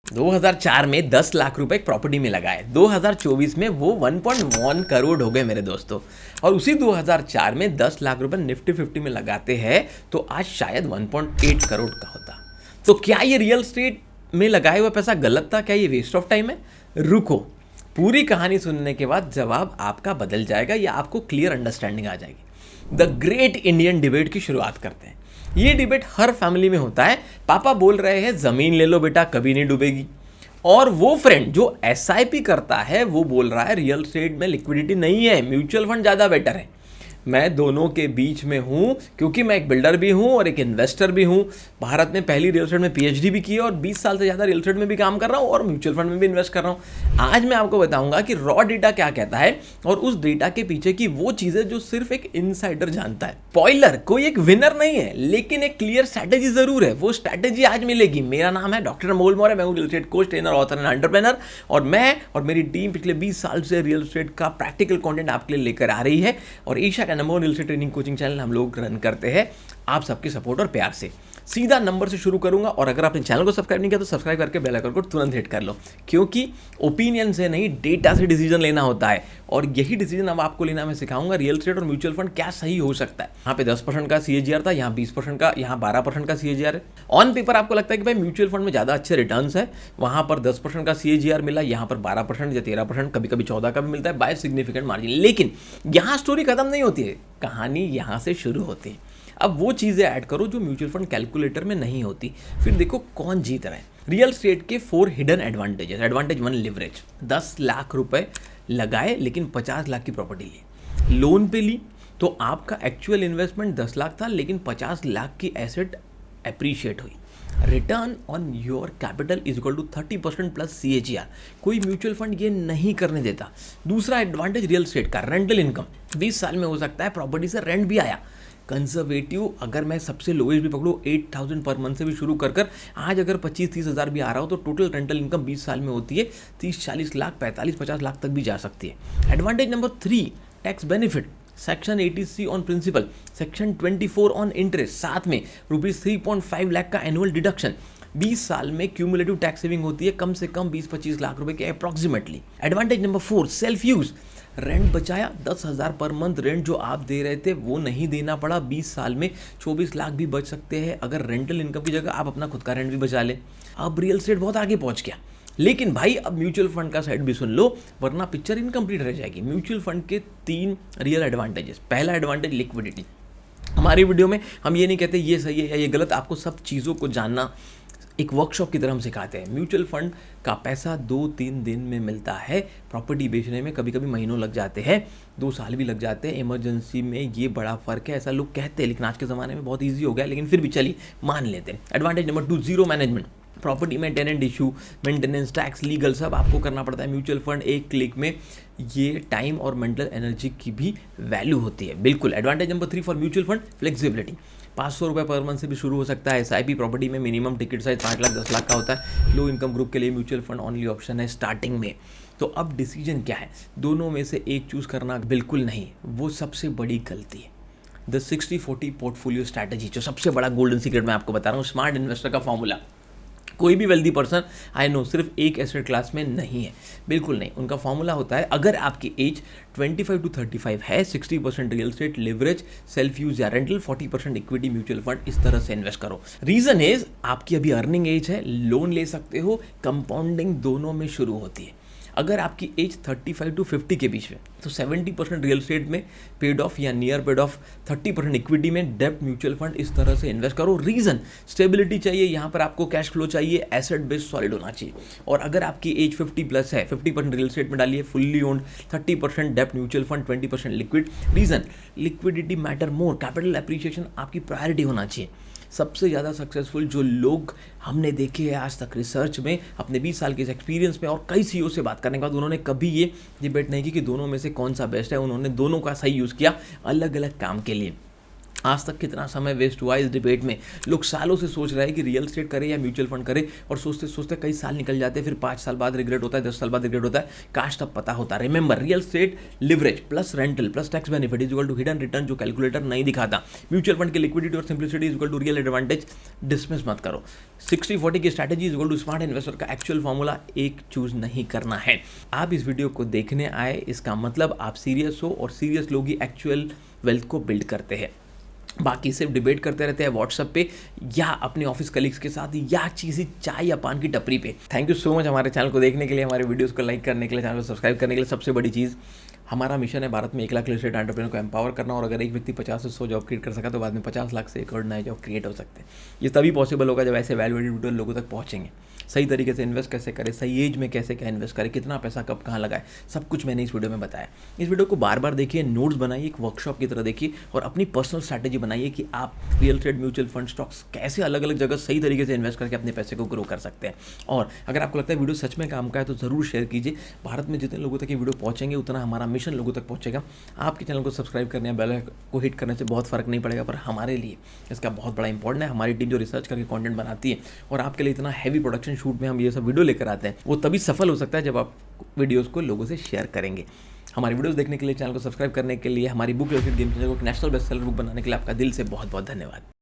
2004 में 10 लाख रुपए एक प्रॉपर्टी में लगाए, 2024 में वो 1.1 करोड़ हो गए मेरे दोस्तों। और उसी 2004 में 10 लाख रुपए निफ्टी 50 में लगाते हैं तो आज शायद 1.8 करोड़ का होता। तो क्या ये रियल एस्टेट में लगाए हुआ पैसा गलत था? क्या ये वेस्ट ऑफ टाइम है? रुको, पूरी कहानी सुनने के बाद जवाब आपका बदल जाएगा या आपको क्लियर अंडरस्टैंडिंग आ जाएगी। द ग्रेट इंडियन डिबेट की शुरुआत करते हैं। ये डिबेट हर फैमिली में होता है। पापा बोल रहे हैं जमीन ले लो बेटा, कभी नहीं डूबेगी, और वो फ्रेंड जो एसआईपी करता है वो बोल रहा है रियल एस्टेट में लिक्विडिटी नहीं है, म्यूचुअल फंड ज़्यादा बेटर है। मैं दोनों के बीच में हूं क्योंकि मैं एक बिल्डर भी हूं और एक इन्वेस्टर भी हूं। भारत में पहली रियल एस्टेट में पीएचडी भी की है और 20 साल से ज़्यादा रियल एस्टेट में भी काम कर रहा हूं और म्यूचुअल फंड में भी इन्वेस्ट कर रहा हूं। आज मैं आपको बताऊंगा कि रॉ डेटा क्या कहता है और उस डेटा के पीछे की वो चीज़ें जो सिर्फ एक इनसाइडर जानता है। स्पॉइलर, कोई एक विनर नहीं है लेकिन एक क्लियर स्ट्रैटेजी जरूर है। वो स्ट्रैटेजी आज मिलेगी। मेरा नाम है डॉक्टर अमोल मौर्य, मैं हूँ real estate coach, trainer, author and entrepreneur, और मैं और मेरी टीम पिछले 20 साल से रियल एस्टेट का प्रैक्टिकल कंटेंट आपके लिए लेकर आ रही है। और एशिया का number real estate training coaching channel हम लोग रन करते हैं आप सबके सपोर्ट और प्यार से। सीधा नंबर से शुरू करूंगा और अगर आपने चैनल को सब्सक्राइब नहीं किया तो सब्सक्राइब करके बेल आइकन को तुरंत हिट कर लो, क्योंकि ओपिनियन से नहीं डेटा से डिसीजन लेना होता है। और यही डिसीजन अब आपको लेना मैं सिखाऊंगा। रियल एस्टेट और म्यूचुअल फंड क्या सही हो सकता है। यहाँ पे 10% का सीएजीआर था, यहाँ 20% का, यहाँ 12% का सीएजीआर है। ऑन पेपर आपको लगता है कि भाई म्यूचुअल फंड में ज़्यादा अच्छे रिटर्न्स है, वहाँ पर 10% का सीएजीआर मिला, यहाँ पर 12% या 13%, कभी कभी 14 का भी मिलता है बाय सिग्निफिकेंट मार्जिन। लेकिन यहाँ स्टोरी खत्म नहीं होती है, कहानी यहाँ से शुरू होती है। अब वो चीज़ें ऐड करो जो म्यूचुअल फंड कैलकुलेटर में नहीं होती, फिर देखो कौन जीत रहा है। रियल एस्टेट के 4 hidden advantages. Advantage 1, leverage. 10 lakh रुपए लगाए लेकिन 50 लाख की प्रॉपर्टी ली, लोन पे ली, तो आपका एक्चुअल इन्वेस्टमेंट 10 लाख था लेकिन 50 लाख की एसेट एप्रीशिएट हुई। Return on your capital is equal to 30% plus CAGR. कोई म्यूचुअल फंड ये नहीं करने देता। दूसरा एडवांटेज रियल एस्टेट का, रेंटल इनकम। 20 साल में हो सकता है प्रॉपर्टी से रेंट भी आया। कंजर्वेटिव, अगर मैं सबसे लोएस्ट भी पकड़ूँ 8,000 पर मंथ से भी शुरू कर आज अगर 25-30 हज़ार भी आ रहा हो तो टोटल रेंटल इनकम 20 साल में होती है 30-40 लाख, 45-50 लाख तक भी जा सकती है। Advantage number 3, tax benefit. Section 80C on principal, section 24 on interest, साथ में ₹3.5 लाख का एनुअल डिडक्शन। 20 साल में क्यूमुलेटिव टैक्स सेविंग होती है कम से कम 20-25 लाख रुपए के approximately. Advantage number 4, self use. Rent बचाया, 10,000 पर मंथ रेंट जो आप दे रहे थे वो नहीं देना पड़ा। 20 साल में 24 लाख भी बच सकते हैं अगर रेंटल इनकम की जगह आप अपना खुद का रेंट भी बचा लें। अब रियल एस्टेट बहुत आगे पहुंच गया, लेकिन भाई अब म्यूचुअल फंड का साइड भी सुन लो वरना पिक्चर इनकम्प्लीट रह जाएगी। म्यूचुअल फंड के 3 रियल एडवांटेजेस। पहला एडवांटेज, लिक्विडिटी। हमारी वीडियो में हम ये नहीं कहते ये सही है या ये गलत, आपको सब चीज़ों को जानना एक वर्कशॉप की तरह हम सिखाते हैं। म्यूचुअल फंड का पैसा 2-3 दिन में मिलता है। प्रॉपर्टी बेचने में कभी कभी महीनों लग जाते हैं, 2 साल भी लग जाते हैं। इमरजेंसी में ये बड़ा फर्क है, ऐसा लोग कहते हैं, लेकिन आज के ज़माने में बहुत ईजी हो गया, लेकिन फिर भी चलिए मान लेते हैं। Advantage number 2, zero management. Property में tenant issue, maintenance, tax, legal सब आपको करना पड़ता है। म्यूचुअल फंड एक क्लिक में, ये टाइम और मेंटल एनर्जी की भी वैल्यू होती है। बिल्कुल। Advantage number 3 for mutual fund, flexibility. 500 रुपये पर मंथ से भी शुरू हो सकता है। एसआईपी प्रॉपर्टी में minimum ticket size 5 lakh 10 lakh का होता है। लो इनकम ग्रुप के लिए म्यूचुअल फंड ओनली ऑप्शन है स्टार्टिंग में। तो अब डिसीजन क्या है? दोनों में से एक चूज़ करना बिल्कुल नहीं, वो सबसे बड़ी गलती है। द 60-40 पोर्टफोलियो स्ट्रैटेजी, जो सबसे बड़ा गोल्डन सीक्रेट मैं आपको बता रहा हूँ, स्मार्ट इन्वेस्टर का फॉर्मूला। कोई भी वेल्दी पर्सन आई नो सिर्फ एक एसेट क्लास में नहीं है, बिल्कुल नहीं। उनका फॉर्मूला होता है, अगर आपकी एज 25 to 35 है, 60% real estate, leverage, self use या रेंटल, 40% इक्विटी, म्यूचुअल फंड, इस तरह से इन्वेस्ट करो। रीजन इज आपकी अभी अर्निंग एज है, लोन ले सकते हो, कंपाउंडिंग दोनों में शुरू होती है। अगर आपकी एज 35 to 50 के बीच में तो 70% रियल एस्टेट में पेड ऑफ या नियर पेड ऑफ, 30% इक्विटी में, डेब्ट, म्यूचुअल फंड, इस तरह से इन्वेस्ट करो। रीजन, स्टेबिलिटी चाहिए, यहाँ पर आपको कैश फ्लो चाहिए, एसेट बेस सॉलिड होना चाहिए। और अगर आपकी एज 50+ है, 50% रियल एस्टेट में डालिए, फुल्ली ओन्ड, 30% डेब्ट, mutual fund, 20% liquid. Reason, liquidity matter more, capital appreciation आपकी प्रायोरिटी होना चाहिए। सबसे ज़्यादा सक्सेसफुल जो लोग हमने देखे हैं आज तक रिसर्च में, अपने 20 साल के एक्सपीरियंस में और कई सीईओ से बात करने के बाद, उन्होंने कभी ये डिबेट नहीं की कि दोनों में से कौन सा बेस्ट है। उन्होंने दोनों का सही यूज़ किया अलग अलग काम के लिए। आज तक कितना समय वेस्ट हुआ इस डिबेट में। लोग सालों से सोच रहे हैं कि रियल एस्टेट करे या म्यूचुअल फंड करे, और सोचते सोचते कई साल निकल जाते हैं, फिर 5 साल बाद रिग्रेट होता है, 10 साल बाद रिग्रेट होता है। काश तब पता होता। Remember, real estate leverage plus rental plus tax benefit is equal to hidden return, जो कैलकुलेटर नहीं दिखाता। म्यूचुअल फंड की लिक्विडिटी और simplicity is equal to real advantage. Dismiss मत करो। 60-40 की strategy is equal to smart investor का actual formula एक चूज नहीं करना है। आप इस वीडियो को देखने आए, इसका मतलब आप सीरियस हो, और सीरियस लोग ही एक्चुअल वेल्थ को बिल्ड करते हैं। बाकी सिर्फ डिबेट करते रहते हैं व्हाट्सएप पे या अपने ऑफिस कलीग्स के साथ या किसी चाय या पान की टपरी पे। थैंक यू सो मच हमारे चैनल को देखने के लिए, हमारे वीडियोस को लाइक करने के लिए, चैनल को सब्सक्राइब करने के लिए। सबसे बड़ी चीज़, हमारा मिशन है भारत में 1 लाख रियल एस्टेट एंटरप्रेन्योर को एम्पावर करना, और अगर एक व्यक्ति 50 से 100 जॉब क्रिएट कर सका तो बाद में 50 लाख से 1 करोड़ नए जॉब क्रिएट हो सकते हैं। ये तभी पॉसिबल होगा जब ऐसे वैल्यूएडेड वीडियो लोगों तक पहुंचेंगे। सही तरीके से इन्वेस्ट कैसे करें, सही एज में कैसे क्या इन्वेस्ट करें, कितना पैसा कब कहाँ लगाए, सब कुछ मैंने इस वीडियो में बताया। इस वीडियो को बार बार देखिए, नोट्स बनाइए, एक वर्कशॉप की तरह देखिए, और अपनी पर्सनल स्ट्रैटेजी बनाइए कि आप real estate, mutual fund, stocks कैसे अलग अलग जगह सही तरीके से इन्वेस्ट करके अपने पैसे को ग्रो कर सकते हैं। और अगर आपको लगता है वीडियो सच में काम का है तो ज़रूर शेयर कीजिए। भारत में जितने लोगों तक ये वीडियो पहुँचेंगे उतना हमारा मिशन लोगों तक पहुँचेगा। आपके चैनल को सब्सक्राइब करने या बेल को हिट करने से बहुत फ़र्क नहीं पड़ेगा, पर हमारे लिए इसका बहुत बड़ा इंपॉर्टेंट है। हमारी टीम जो रिसर्च करके कंटेंट बनाती है और आपके लिए इतना हैवी प्रोडक्शन शूट में हम ये सब वीडियो लेकर आते हैं, वो तभी सफल हो सकता है जब आप वीडियोज़ को लोगों से शेयर करेंगे। हमारी वीडियोस देखने के लिए, चैनल को सब्सक्राइब करने के लिए, हमारी बुक गेम चेंजर को नेशनल बेस्ट सेलर बुक बनाने के लिए आपका दिल से बहुत बहुत धन्यवाद।